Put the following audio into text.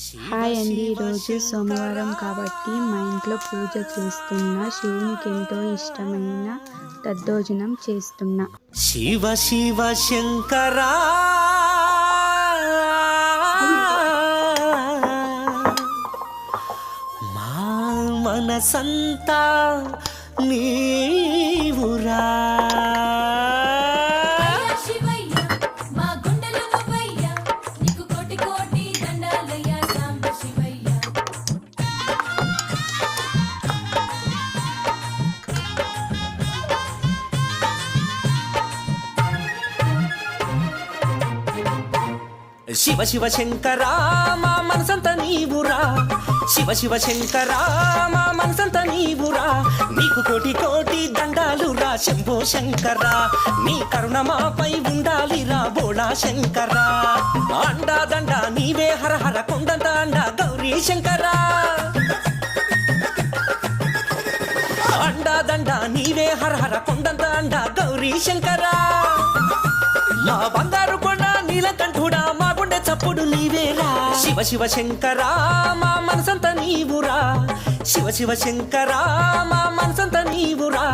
Hi అండి, ఈరోజు సోమవారం కాబట్టి మా ఇంట్లో పూజ చేస్తున్నా. శివునికి ఎంతో ఇష్టమైన దద్దోజనం చేస్తున్నా. శివ శివ శంకరా మా మనసంతా నీవురా. శివ శివ శంకరా మా మనసంత నీవురా. శివ శివ శంకరా మా మనసంత నీవురా. నీకు కోటి కోటి దండాలురా శంభో శంకరా. నీ కరుణ మాపై ఉండాలిరా బోళా శంకరా. అండా దండ నీవే హర హర కొండంత అండ గౌరీ శంకరా. అండా దండ నీవే హర హర కొండంత అండ గౌరీ శంకరా. మా బంగారు కొండ నీలకంఠుడా మా గుండె చప్పుడు నీవేరా. శివ శివ శంకరా మా మనసంత నీవురా. శివ శివ శంకరా మా మనసంత నీవురా.